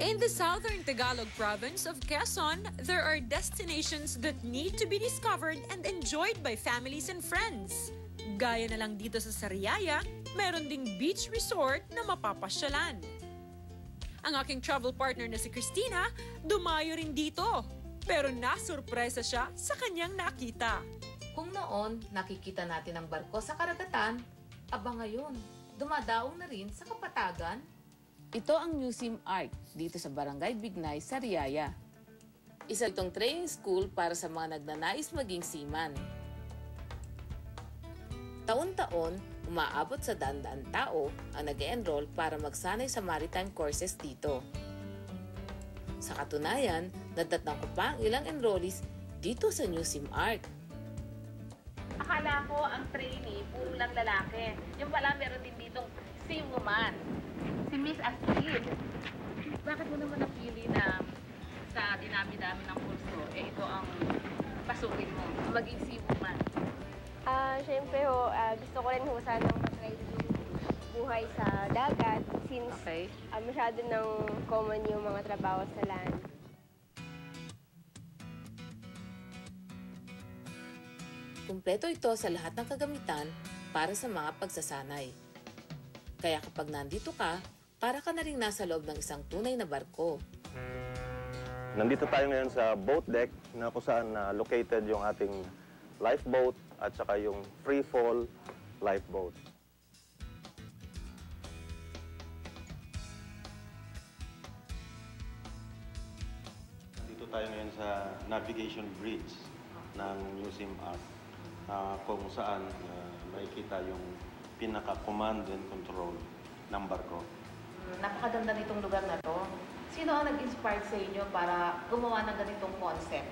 In the southern Tagalog province of Quezon, there are destinations that need to be discovered and enjoyed by families and friends. Gaya na lang dito sa Sariaya, meron ding beach resort na mapapasyalan. Ang aking travel partner na si Christina, dumayo rin dito. Pero nasurpresa siya sa kanyang nakita. Kung noon nakikita natin ang barko sa karagatan, aba ngayon, dumadaong na rin sa kapatagan. Ito ang New Sim Arc dito sa Barangay Bignay, Sariaya. Isa itong training school para sa mga nagnanais maging seaman. Taon-taon, umaabot sa daan-daan tao ang nag-enroll para magsanay sa maritime courses dito. Sa katunayan, nadatnang ko pa ang ilang enrollees dito sa New Sim Arc. Akala ko ang trainee, puro lang lalaki. Yung pala meron din ditong sim woman. Si Miss Astrid. Bakit mo naman napili na sa dinami-dami ng kurso, ito ang pasukin mo, maging sim woman? Siyempre gusto ko rin sanang matry yung buhay sa dagat since masyado ng common yung mga trabaho sa land. Kumpleto ito sa lahat ng kagamitan para sa mga pagsasanay. Kaya kapag nandito ka, para ka na rin nasa loob ng isang tunay na barko. Nandito tayo ngayon sa boat deck na kung saan located yung ating lifeboat at saka yung free fall lifeboat. Nandito tayo ngayon sa navigation bridge ng New Sim Arc kung saan makikita yung pinaka-command and control ng barko. Napakaganda nitong lugar na to. Sino ang nag-inspire sa inyo para gumawa ng ganitong concept?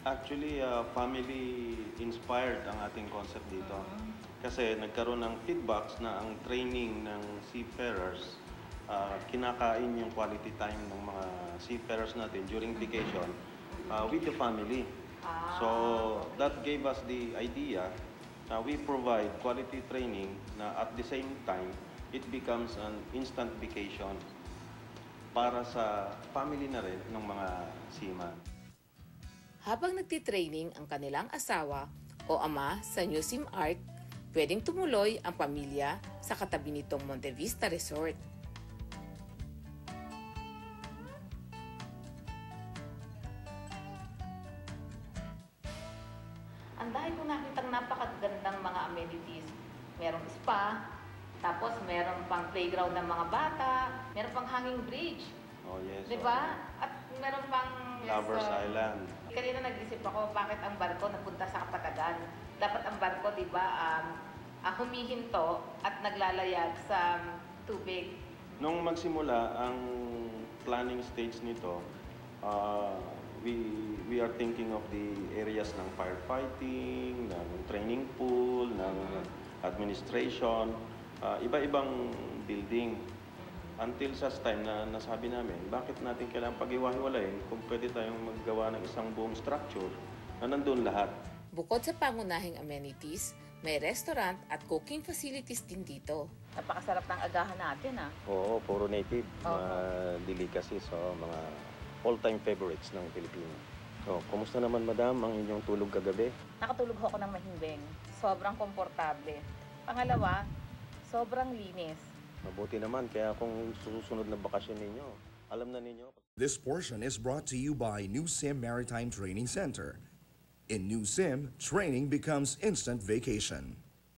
Actually, family-inspired ang ating concept dito. Kasi nagkaroon ng feedbacks na ang training ng seafarers, kinakain yung quality time ng mga seafarers natin during vacation with the family. So that gave us the idea na we provide quality training na at the same time, it becomes an instant vacation para sa family na rin ng mga seaman. Habang nagtitraining ang kanilang asawa o ama sa New Sim Arc, pwedeng tumuloy ang pamilya sa katabi nitong Monte Vista Resort. Ang dahil ko nakitang napakagandang mga amenities. Merong spa, tapos meron pang playground ng mga bata, meron pang hanging bridge. Oh yes. Diba? At meron pang Lovers Island. Kanina nag-isip ako, bakit ang barko napunta sa kapatagan? Dapat ang barko, diba, humihinto at naglalayag sa tubig. Nung magsimula ang planning stage nito, we are thinking of the areas ng firefighting, ng training pool, ng administration, iba-ibang building. Until such time na nasabi namin, bakit natin kailangan pag-iwa-hiwalayin kung pwede tayong maggawa ng isang buong structure na nandun lahat. Bukod sa pangunahing amenities, may restaurant at cooking facilities din dito. Napakasarap ng agahan natin, Oo, puro native, mga delicacies, mga all-time favorites ng Pilipino. So, kumusta naman, madam, ang inyong tulog kagabi? Nakatulog ako ng mahimbing. Sobrang komportable. Pangalawa, sobrang linis. Mabuti naman, kaya kung susunod na bakasyon ninyo, alam na ninyo. This portion is brought to you by New Sim Maritime Training Center. In New Sim, training becomes instant vacation.